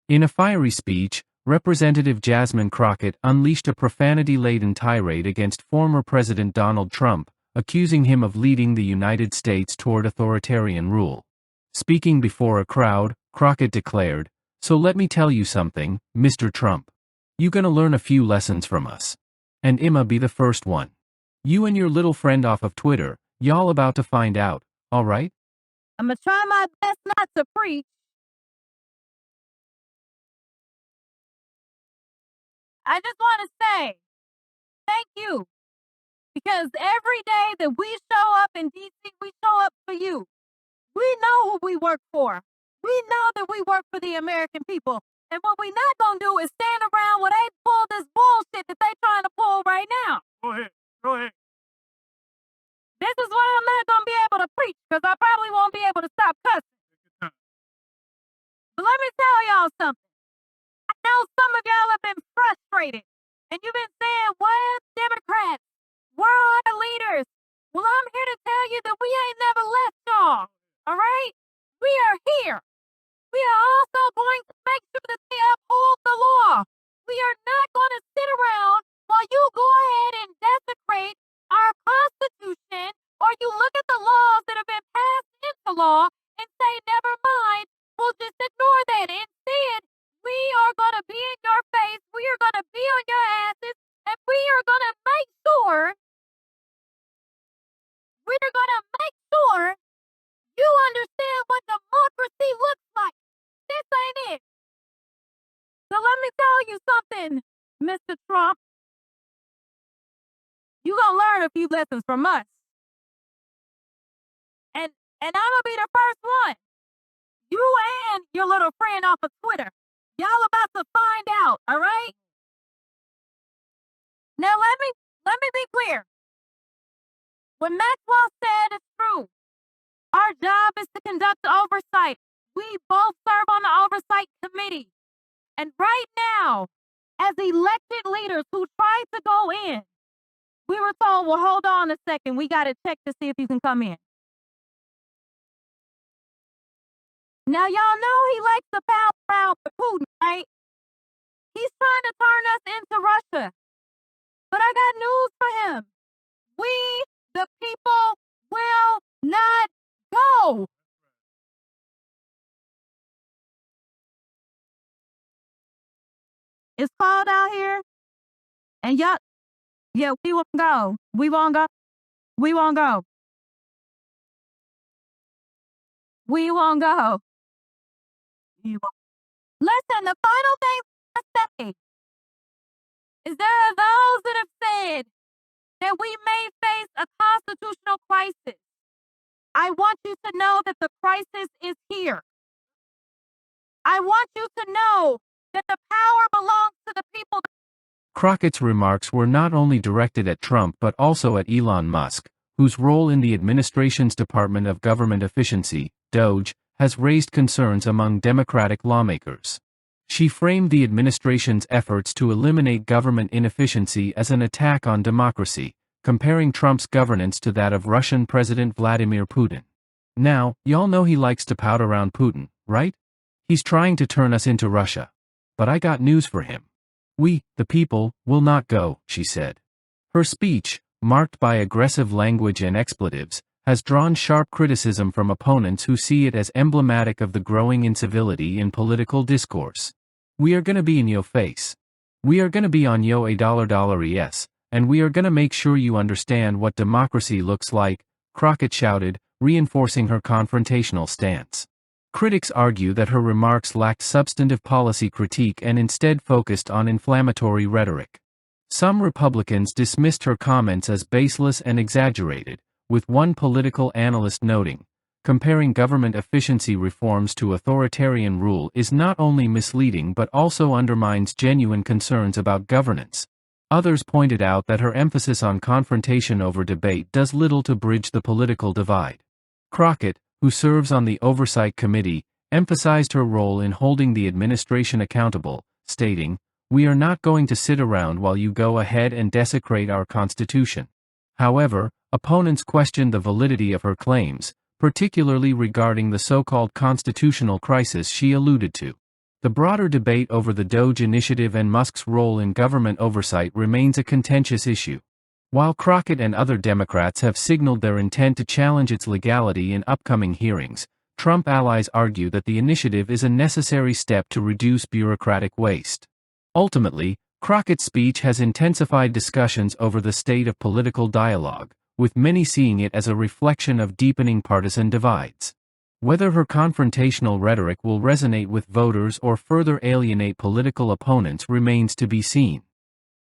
In a fiery speech, Representative Jasmine Crockett unleashed a profanity-laden tirade against former President Donald Trump, accusing him of leading the United States toward authoritarian rule. Speaking before a crowd, Crockett declared, "So let me tell you something, Mr. Trump. You gonna learn a few lessons from us. And I'ma be the first one. You and your little friend off of Twitter, y'all about to find out, alright?" I'm gonna try my best not to preach. I just want to say thank you, because every day that we show up in DC, we show up for you. We know who we work for. We know that we work for the American people. And what we not gonna do is stand around while they pull this bullshit that they trying to pull right now. Go ahead. This is why I'm not gonna be able to preach, because I probably won't be able to stop cussing. But let me tell y'all something. I know some of y'all have been frustrated, and you've been saying, "Where's Democrats? Where are the leaders?" Well, I'm here to tell you that we ain't never left y'all, all right? We are here. We are also going to make sure that they uphold the law. We are not going to sit around while you go ahead and desecrate our Constitution, or you look at the laws that have been passed into law and say, "Never mind, we'll just ignore that." Instead, we are going to be in your face, we are going to be on your asses, and we are going to make sure you understand what democracy looks like. This ain't it. So let me tell you something, Mr. Trump. You gonna learn a few lessons from us. And I'm gonna be the first one. You and your little friend off of Twitter. Y'all about to find out, all right? Now let me be clear. What Maxwell said is true. Our job is to conduct oversight. We both serve on the oversight committee. And right now, as elected leaders who tried to go in, we were told, "Well, hold on a second. We got to check to see if you can come in." Now, y'all know he likes to pound around with Putin, right? He's trying to turn us into Russia. But I got news for him. We, the people, will not go. It's cold out here. And y'all, yeah, we won't go. We won't go. We won't go. We won't go. Listen, the final thing I say is there are those that have said that we may face a constitutional crisis. I want you to know that the crisis is here. I want you to know that the power belongs to the people. Crockett's remarks were not only directed at Trump but also at Elon Musk, whose role in the administration's Department of Government Efficiency, DOGE, has raised concerns among Democratic lawmakers. She framed the administration's efforts to eliminate government inefficiency as an attack on democracy, comparing Trump's governance to that of Russian President Vladimir Putin. Now, y'all know he likes to pout around Putin, right? He's trying to turn us into Russia. But I got news for him. We, the people, will not go, she said. Her speech, marked by aggressive language and expletives, has drawn sharp criticism from opponents who see it as emblematic of the growing incivility in political discourse. We are gonna be in yo face. We are gonna be on yo $1 and we are gonna make sure you understand what democracy looks like, Crockett shouted, reinforcing her confrontational stance. Critics argue that her remarks lacked substantive policy critique and instead focused on inflammatory rhetoric. Some Republicans dismissed her comments as baseless and exaggerated, with one political analyst noting, comparing government efficiency reforms to authoritarian rule is not only misleading but also undermines genuine concerns about governance. Others pointed out that her emphasis on confrontation over debate does little to bridge the political divide. Crockett, who serves on the Oversight Committee, emphasized her role in holding the administration accountable, stating, "We are not going to sit around while you go ahead and desecrate our Constitution." However, opponents questioned the validity of her claims, particularly regarding the so-called constitutional crisis she alluded to. The broader debate over the DOGE initiative and Musk's role in government oversight remains a contentious issue. While Crockett and other Democrats have signaled their intent to challenge its legality in upcoming hearings, Trump allies argue that the initiative is a necessary step to reduce bureaucratic waste. Ultimately, Crockett's speech has intensified discussions over the state of political dialogue, with many seeing it as a reflection of deepening partisan divides. Whether her confrontational rhetoric will resonate with voters or further alienate political opponents remains to be seen.